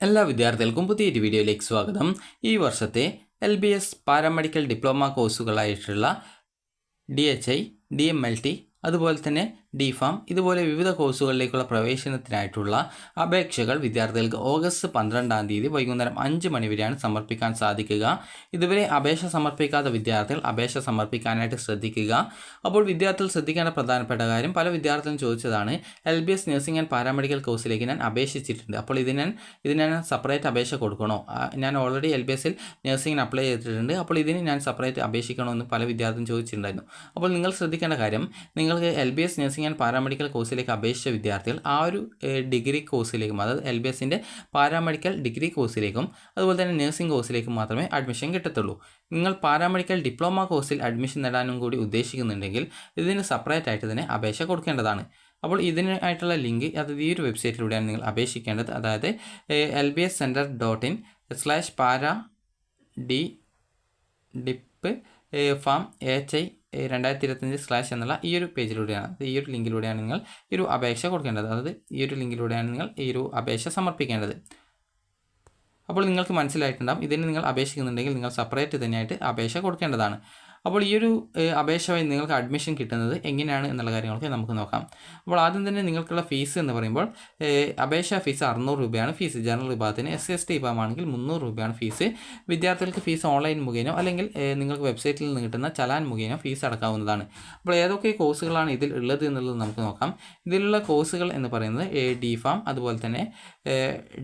എല്ലാ വിദ്യാർത്ഥികൾക്കും പുതിയൊരു വീഡിയോയിലേക്ക് സ്വാഗതം. ഈ വർഷത്തെ LBS പാരാമെഡിക്കൽ ഡിപ്ലോമ കോഴ്സുകളായിട്ടുള്ള DHI, DMLT അതുപോലെ തന്നെ DPharm ഇതുപോലെ വിവിധ കോഴ്സുകളിലേക്കുള്ള പ്രവേശനത്തിനായിട്ടുള്ള അപേക്ഷകൾ വിദ്യാർത്ഥികൾക്ക് ഓഗസ്റ്റ് 12-ാം തീയതി വൈകുന്നേരം 5 മണി വരെയാണ് സമർപ്പിക്കാൻ സാധിക്കുക. ഇതുവരെ അപേക്ഷ സമർപ്പിക്കാത്ത വിദ്യാർത്ഥികൾ അപേക്ഷ സമർപ്പിക്കാനായിട്ട് ശ്രദ്ധിക്കുക. അപ്പോൾ വിദ്യാർത്ഥികൾ ശ്രദ്ധിക്കേണ്ട പ്രധാനപ്പെട്ട കാര്യം, പല വിദ്യാർത്ഥികളും ചോദിച്ചതാണ്, LBS നഴ്സിംഗ് ആൻഡ് പാരാമെഡിക്കൽ കോഴ്സിലേക്ക് ഞാൻ അപേക്ഷിച്ചിട്ടുണ്ട്, അപ്പോൾ ഇതിന് ഞാൻ സെപ്പറേറ്റ് അപേക്ഷ കൊടുക്കണോ? ഞാൻ ഓൾറെഡി LBSൽ നഴ്സിംഗിന് അപ്ലൈ ചെയ്തിട്ടുണ്ട്, അപ്പോൾ ഇതിന് ഞാൻ സെപ്പറേറ്റ് അപേക്ഷിക്കണോ എന്ന് പല വിദ്യാർത്ഥികളും ചോദിച്ചിട്ടുണ്ടായിരുന്നു. അപ്പോൾ നിങ്ങൾ ശ്രദ്ധിക്കേണ്ട കാര്യം, നിങ്ങൾക്ക് LBS നഴ്സിംഗ് ആൻഡ് പാരാമെഡിക്കൽ കോഴ്സിലേക്ക് അപേക്ഷിച്ച വിദ്യാർത്ഥികൾ ആ ഒരു ഡിഗ്രി കോഴ്സിലേക്കും, അതായത് LBSൻ്റെ പാരാമെഡിക്കൽ ഡിഗ്രി കോഴ്സിലേക്കും അതുപോലെ തന്നെ നഴ്സിംഗ് കോഴ്സിലേക്കും മാത്രമേ അഡ്മിഷൻ കിട്ടത്തുള്ളൂ. നിങ്ങൾ പാരാമെഡിക്കൽ ഡിപ്ലോമ കോഴ്സിൽ അഡ്മിഷൻ നേടാനും കൂടി ഉദ്ദേശിക്കുന്നുണ്ടെങ്കിൽ ഇതിന് സെപ്പറേറ്റ് ആയിട്ട് തന്നെ അപേക്ഷ കൊടുക്കേണ്ടതാണ്. അപ്പോൾ ഇതിനായിട്ടുള്ള ലിങ്ക് അത് ഈ ഒരു വെബ്സൈറ്റിലൂടെയാണ് നിങ്ങൾ അപേക്ഷിക്കേണ്ടത്. അതായത് lbscenter.in/para-dip-farm HI 2025/ എന്നുള്ള ഈ ഒരു പേജിലൂടെയാണ്, ഈ ഒരു ലിങ്കിലൂടെയാണ് നിങ്ങൾ ഈ ഒരു അപേക്ഷ കൊടുക്കേണ്ടത്. അതായത് ഈ ഒരു ലിങ്കിലൂടെയാണ് നിങ്ങൾ ഈ ഒരു അപേക്ഷ സമർപ്പിക്കേണ്ടത്. അപ്പോൾ നിങ്ങൾക്ക് മനസ്സിലായിട്ടുണ്ടാകും, ഇതിന് നിങ്ങൾ അപേക്ഷിക്കുന്നുണ്ടെങ്കിൽ നിങ്ങൾ സെപ്പറേറ്റ് തന്നെയായിട്ട് അപേക്ഷ കൊടുക്കേണ്ടതാണ്. അപ്പോൾ ഈ ഒരു അപേക്ഷ വഴി നിങ്ങൾക്ക് അഡ്മിഷൻ കിട്ടുന്നത് എങ്ങനെയാണ് എന്നുള്ള കാര്യങ്ങളൊക്കെ നമുക്ക് നോക്കാം. അപ്പോൾ ആദ്യം തന്നെ നിങ്ങൾക്കുള്ള ഫീസ് എന്ന് പറയുമ്പോൾ അപേക്ഷാ ഫീസ് 600 രൂപയാണ് ഫീസ്. ജനറൽ വിഭാഗത്തിന് SC/ST വിഭാഗമാണെങ്കിൽ 300 രൂപയാണ് ഫീസ്. വിദ്യാർത്ഥികൾക്ക് ഫീസ് ഓൺലൈൻ മുഖേനോ അല്ലെങ്കിൽ നിങ്ങൾക്ക് വെബ്സൈറ്റിൽ നിന്ന് കിട്ടുന്ന ചലാൻ മുഖേനോ ഫീസ് അടക്കാവുന്നതാണ്. അപ്പോൾ ഏതൊക്കെ കോഴ്സുകളാണ് ഇതിൽ ഉള്ളത് എന്നുള്ളത് നമുക്ക് നോക്കാം. ഇതിലുള്ള കോഴ്സുകൾ എന്ന് പറയുന്നത് DPharm, അതുപോലെ തന്നെ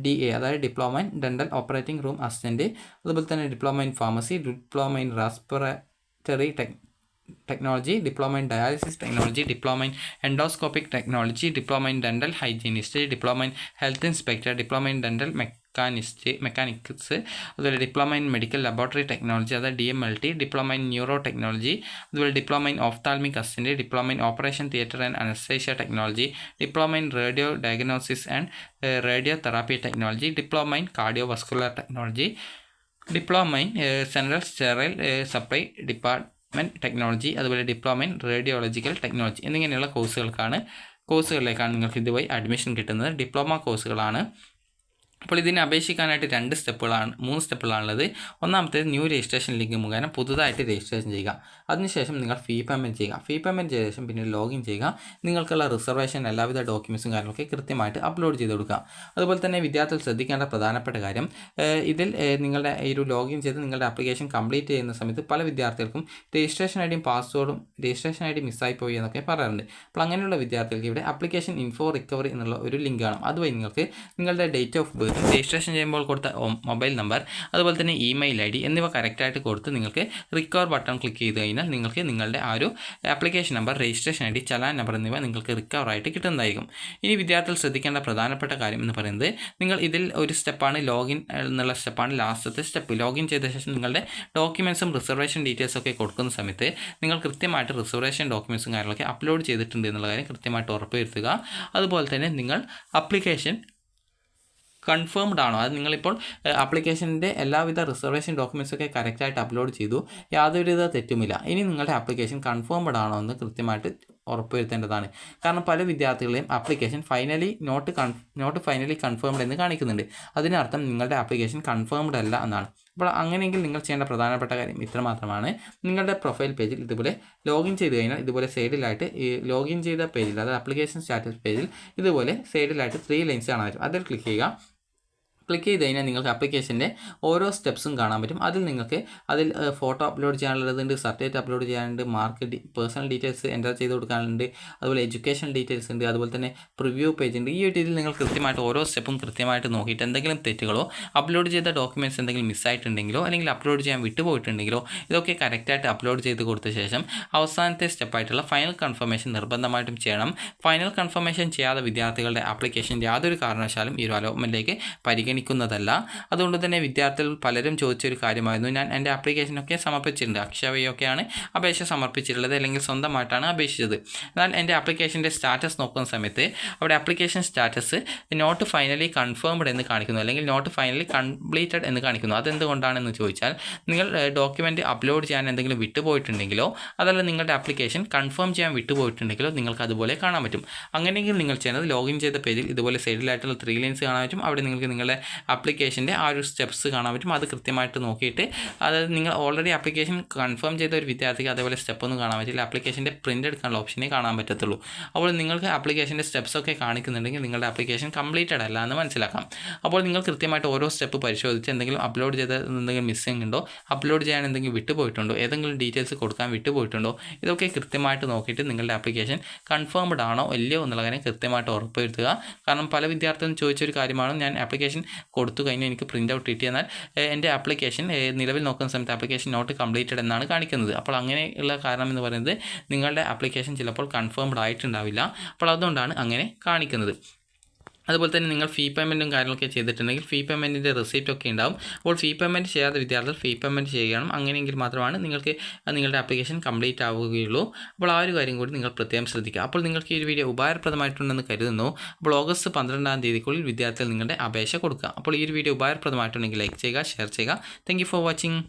DA അതായത് diploma in dental operating room assistant, അതുപോലെ തന്നെ diploma in pharmacy, diploma in respiratory technology, diploma in dialysis technology, diploma in endoscopic technology, diploma in dental hygienist, diploma in health inspector, diploma in dental mechanics, അതുപോലെ diploma in medical laboratory technology അതായത് DMLT, diploma in neuro technology, അതുപോലെ diploma in ophthalmic assistant, diploma in operation theatre and anaesthesia technology, diploma in radio diagnosis and radio therapy technology, diploma in cardiovascular technology, diploma in central sterile supply department technology, അതുപോലെ diploma in radiological technology എന്നിങ്ങനെയുള്ള കോഴ്സുകളിലേക്കാണ് നിങ്ങൾക്ക് ഇതുവഴി admission കിട്ടുന്നത്. Diploma കോഴ്സുകളാണ്. അപ്പോൾ ഇതിനെ അപേക്ഷിക്കാനായിട്ട് 3 സ്റ്റെപ്പുകളാണുള്ളത്. ഒന്നാമത്തേത് new registration link മുഖേന പുതുതായിട്ട് രജിസ്ട്രേഷൻ ചെയ്യുക. അതിനുശേഷം നിങ്ങൾ ഫീ പേയ്മെൻറ്റ് ചെയ്യുക. ഫീ പേയ്മെൻറ്റ് ചെയ്ത ശേഷം പിന്നെ ലോഗിൻ ചെയ്യുക. നിങ്ങൾക്കുള്ള റിസർവേഷൻ എല്ലാവിധ ഡോക്യുമെൻറ്റ്സും കാര്യങ്ങളൊക്കെ കൃത്യമായിട്ട് അപ്ലോഡ് ചെയ്ത് കൊടുക്കുക. അതുപോലെ തന്നെ വിദ്യാർത്ഥികൾ ശ്രദ്ധിക്കേണ്ട പ്രധാനപ്പെട്ട കാര്യം, ഇതിൽ നിങ്ങളുടെ ഈ ഒരു ലോഗിൻ ചെയ്ത് നിങ്ങളുടെ ആപ്ലിക്കേഷൻ കംപ്ലീറ്റ് ചെയ്യുന്ന സമയത്ത് പല വിദ്യാർത്ഥികൾക്കും രജിസ്ട്രേഷൻ ID പാസ്വേഡും രജിസ്ട്രേഷൻ ID മിസ്സായി പോയി എന്നൊക്കെ പറയാറുണ്ട്. അപ്പോൾ അങ്ങനെയുള്ള വിദ്യാർത്ഥികൾക്ക് ഇവിടെ ആപ്ലിക്കേഷൻ ഇൻഫോ റിക്കവറി എന്നുള്ള ഒരു ലിങ്ക് കാണും. അതുവഴി നിങ്ങൾക്ക് നിങ്ങളുടെ ഡേറ്റ് ഓഫ് ബർത്ത്, രജിസ്ട്രേഷൻ ചെയ്യുമ്പോൾ കൊടുത്ത മൊബൈൽ നമ്പർ, അതുപോലെ തന്നെ ഇമെയിൽ ID എന്നിവ കറക്റ്റായിട്ട് കൊടുത്ത് നിങ്ങൾക്ക് റിക്കവർ ബട്ടൺ ക്ലിക്ക് ചെയ്ത് കഴിഞ്ഞാൽ നിങ്ങൾക്ക് നിങ്ങളുടെ ആ ഒരു application number, registration ID, challan number എന്നിവ നിങ്ങൾക്ക് റിക്കവറായിട്ട് കിട്ടുന്നതായിരിക്കും. ഇനി വിദ്യാർത്ഥികൾ ശ്രദ്ധിക്കേണ്ട പ്രധാനപ്പെട്ട കാര്യം എന്ന് പറയുന്നത്, നിങ്ങൾ ഇതിൽ ഒരു സ്റ്റെപ്പാണ് ലോഗിൻ എന്നുള്ള സ്റ്റെപ്പാണ് ലാസ്റ്റത്തെ സ്റ്റെപ്പ്. ലോഗിൻ ചെയ്ത ശേഷം നിങ്ങളുടെ ഡോക്യുമെൻറ്റ്സും റിസർവേഷൻ ഡീറ്റെയിൽസും ഒക്കെ കൊടുക്കുന്ന സമയത്ത് നിങ്ങൾ കൃത്യമായിട്ട് റിസർവേഷൻ ഡോക്യുമെൻറ്റ്സും കാര്യങ്ങളൊക്കെ അപ്ലോഡ് ചെയ്തിട്ടുണ്ട് എന്നുള്ള കാര്യം കൃത്യമായിട്ട് ഉറപ്പുവരുത്തുക. അതുപോലെ തന്നെ നിങ്ങൾ ആപ്ലിക്കേഷൻ കൺഫേംഡ് ആണോ, അത് നിങ്ങളിപ്പോൾ ആപ്ലിക്കേഷൻ്റെ എല്ലാവിധ റിസർവേഷൻ ഡോക്യുമെൻറ്റ്സൊക്കെ കറക്റ്റായിട്ട് അപ്ലോഡ് ചെയ്തു, യാതൊരുവിധ തെറ്റുമില്ല. ഇനി നിങ്ങളുടെ ആപ്ലിക്കേഷൻ കൺഫേംഡ് ആണോ എന്ന് കൃത്യമായിട്ട് ഉറപ്പുവരുത്തേണ്ടതാണ്. കാരണം പല വിദ്യാർത്ഥികളെയും ആപ്ലിക്കേഷൻ നോട്ട് ഫൈനലി കൺഫേംഡ് എന്ന് കാണിക്കുന്നുണ്ട്. അതിനർത്ഥം നിങ്ങളുടെ ആപ്ലിക്കേഷൻ കൺഫേംഡ് അല്ല എന്നാണ്. അപ്പോൾ അങ്ങനെയെങ്കിൽ നിങ്ങൾ ചെയ്യേണ്ട പ്രധാനപ്പെട്ട കാര്യം ഇത്രമാത്രമാണ്. നിങ്ങളുടെ പ്രൊഫൈൽ പേജിൽ ഇതുപോലെ ലോഗിൻ ചെയ്ത് കഴിഞ്ഞാൽ ഇതുപോലെ സൈഡിലായിട്ട് ഈ ലോഗിൻ ചെയ്ത പേജിൽ, അതായത് ആപ്ലിക്കേഷൻ സ്റ്റാറ്റസ് പേജിൽ ഇതുപോലെ സൈഡിലായിട്ട് 3 ലൈൻസ് കാണാൻ പറ്റും. അതിൽ ക്ലിക്ക് ചെയ്യുക. ക്ലിക്ക് ചെയ്ത് കഴിഞ്ഞാൽ നിങ്ങൾക്ക് ആപ്ലിക്കേഷൻ്റെ ഓരോ സ്റ്റെപ്സും കാണാൻ പറ്റും. അതിൽ ഫോട്ടോ അപ്ലോഡ് ചെയ്യാനുള്ളതുണ്ട്, സർട്ടിഫിക്കറ്റ് അപ്ലോഡ് ചെയ്യാനുണ്ട്, പേഴ്സണൽ ഡീറ്റെയിൽസ് എൻ്റർ ചെയ്ത് കൊടുക്കാനുണ്ട്, അതുപോലെ എഡ്യൂക്കേഷൻ ഡീറ്റെയിൽസ് ഉണ്ട്, അതുപോലെ തന്നെ പ്രിവ്യൂ പേജ് ഉണ്ട്. ഈ ഒരു രീതിയിൽ നിങ്ങൾ കൃത്യമായിട്ട് ഓരോ സ്റ്റെപ്പും കൃത്യമായിട്ട് നോക്കിയിട്ട് എന്തെങ്കിലും തെറ്റുകളോ അപ്ലോഡ് ചെയ്ത ഡോക്യുമെൻറ്റ്സ് എന്തെങ്കിലും മിസ്സായിട്ടുണ്ടെങ്കിലോ അല്ലെങ്കിൽ അപ്ലോഡ് ചെയ്യാൻ വിട്ടുപോയിട്ടുണ്ടെങ്കിലോ ഇതൊക്കെ കറക്റ്റായിട്ട് അപ്ലോഡ് ചെയ്ത് കൊടുത്ത ശേഷം അവസാനത്തെ സ്റ്റെപ്പായിട്ടുള്ള ഫൈനൽ കൺഫർമേഷൻ നിർബന്ധമായിട്ടും ചെയ്യണം. ഫൈനൽ കൺഫർമേഷൻ ചെയ്യാതെ വിദ്യാർത്ഥികളുടെ ആപ്ലിക്കേഷൻ യാതൊരു കാരണവശാലും ഈ ഒരു അലോട്ട്മെൻറ്റിലേക്ക് പരിഗണിക്കുന്നതല്ല. അതുകൊണ്ട് തന്നെ വിദ്യാർത്ഥികൾ പലരും ചോദിച്ചൊരു കാര്യമായിരുന്നു, ഞാൻ എൻ്റെ ആപ്ലിക്കേഷനൊക്കെ സമർപ്പിച്ചിട്ടുണ്ട്, അക്ഷയ വഴിയൊക്കെയാണ് അപേക്ഷ സമർപ്പിച്ചിട്ടുള്ളത്, അല്ലെങ്കിൽ സ്വന്തമായിട്ടാണ് അപേക്ഷിച്ചത്. എന്നാൽ എൻ്റെ ആപ്ലിക്കേഷൻ്റെ സ്റ്റാറ്റസ് നോക്കുന്ന സമയത്ത് അവിടെ application status not finally confirmed എന്ന് കാണിക്കുന്നു, അല്ലെങ്കിൽ നോട്ട് ഫൈനലി കംപ്ലീറ്റഡ് എന്ന് കാണിക്കുന്നു. അതെന്തുകൊണ്ടാണെന്ന് ചോദിച്ചാൽ, നിങ്ങൾ ഡോക്യുമെൻ്റ് അപ്ലോഡ് ചെയ്യാൻ എന്തെങ്കിലും വിട്ടുപോയിട്ടുണ്ടെങ്കിലോ അതല്ല നിങ്ങളുടെ ആപ്ലിക്കേഷൻ കൺഫേം ചെയ്യാൻ വിട്ടുപോയിട്ടുണ്ടെങ്കിലോ നിങ്ങൾക്ക് അതുപോലെ കാണാൻ പറ്റും. അങ്ങനെയെങ്കിൽ നിങ്ങൾ ചെയ്യുന്നത്, ലോഗിൻ ചെയ്ത പേജിൽ ഇതുപോലെ സൈഡിലായിട്ടുള്ള 3 ലൈൻസ് കാണാൻ പറ്റും. അവിടെ നിങ്ങൾക്ക് നിങ്ങളുടെ ആപ്ലിക്കേഷൻ്റെ ആ ഒരു സ്റ്റെപ്സ് കാണാൻ പറ്റും. അത് കൃത്യമായിട്ട് നോക്കിയിട്ട്, അതായത് നിങ്ങൾ ഓൾറെഡി ആപ്ലിക്കേഷൻ കൺഫേം ചെയ്ത ഒരു വിദ്യാർത്ഥിക്ക് അതേപോലെ സ്റ്റെപ്പൊന്നും കാണാൻ പറ്റില്ല. ആപ്ലിക്കേഷൻ്റെ പ്രിൻ്റ് എടുക്കാനുള്ള ഓപ്ഷനേ കാണാൻ പറ്റത്തുള്ളൂ. അപ്പോൾ നിങ്ങൾക്ക് ആപ്ലിക്കേഷൻ്റെ സ്റ്റെപ്സൊക്കെ കാണിക്കുന്നുണ്ടെങ്കിൽ നിങ്ങളുടെ ആപ്ലിക്കേഷൻ കംപ്ലീറ്റഡ് അല്ല എന്ന് മനസ്സിലാക്കാം. അപ്പോൾ നിങ്ങൾ കൃത്യമായിട്ട് ഓരോ സ്റ്റെപ്പ് പരിശോധിച്ച് എന്തെങ്കിലും അപ്ലോഡ് ചെയ്ത എന്തെങ്കിലും മിസ്സിംഗ് ഉണ്ടോ, അപ്ലോഡ് ചെയ്യാൻ എന്തെങ്കിലും വിട്ടുപോയിട്ടുണ്ടോ, ഏതെങ്കിലും ഡീറ്റെയിൽസ് കൊടുക്കാൻ വിട്ടുപോയിട്ടുണ്ടോ, ഇതൊക്കെ കൃത്യമായിട്ട് നോക്കിയിട്ട് നിങ്ങളുടെ ആപ്ലിക്കേഷൻ കൺഫേംഡ് ആണോ അല്ലയോ എന്നുള്ള കാര്യം കൃത്യമായിട്ട് ഉറപ്പുവരുത്തുക. കാരണം പല വിദ്യാർത്ഥികളും ചോദിച്ചൊരു കാര്യമാണ്, ഞാൻ ആപ്ലിക്കേഷൻ കൊടുത്തു കഴിഞ്ഞാൽ എനിക്ക് പ്രിൻ്റ് ഔട്ട് കിട്ടി, എന്നാൽ എൻ്റെ ആപ്ലിക്കേഷൻ നിലവിൽ നോക്കുന്ന സമയത്ത് ആപ്ലിക്കേഷൻ നോട്ട് കംപ്ലീറ്റഡ് എന്നാണ് കാണിക്കുന്നത്. അപ്പോൾ അങ്ങനെയുള്ള കാരണം എന്ന് പറയുന്നത് നിങ്ങളുടെ ആപ്ലിക്കേഷൻ ചിലപ്പോൾ കൺഫേംഡ് ആയിട്ടുണ്ടാവില്ല. അപ്പോൾ അതുകൊണ്ടാണ് അങ്ങനെ കാണിക്കുന്നത്. അതുപോലെ തന്നെ നിങ്ങൾ ഫീ പേയ്മെൻറ്റും കാര്യങ്ങളൊക്കെ ചെയ്തിട്ടുണ്ടെങ്കിൽ ഫീ പേയ്മെൻറ്റിൻ്റെ റെസിപ്റ്റ് ഒക്കെ ഉണ്ടാവും. അപ്പോൾ ഫീ പേയ്മെൻറ്റ് ചെയ്യാത്ത വിദ്യാർത്ഥികൾ ഫീ പേയ്മെൻറ്റ് ചെയ്യണം. അങ്ങനെയെങ്കിൽ മാത്രമാണ് നിങ്ങൾക്ക് നിങ്ങളുടെ ആപ്ലിക്കേഷൻ കംപ്ലീറ്റ് ആവുകയുള്ളൂ. അപ്പോൾ ആ ഒരു കാര്യം കൂടി നിങ്ങൾ പ്രത്യേകം ശ്രദ്ധിക്കുക. അപ്പോൾ നിങ്ങൾക്ക് ഈ ഒരു വീഡിയോ ഉപകാരപ്രദമായിട്ടുണ്ടെന്ന് കരുതുന്നു. അപ്പോൾ ഓഗസ്റ്റ് 12-ാം തീയതിക്കുള്ളിൽ വിദ്യാർത്ഥികൾ നിങ്ങളുടെ അപേക്ഷ കൊടുക്കുക. അപ്പോൾ ഈ ഒരു വീഡിയോ ഉപകാരപ്രദമായിട്ടുണ്ടെങ്കിൽ ലൈക്ക് ചെയ്യുക, ഷെയർ ചെയ്യുക. Thank you for watching.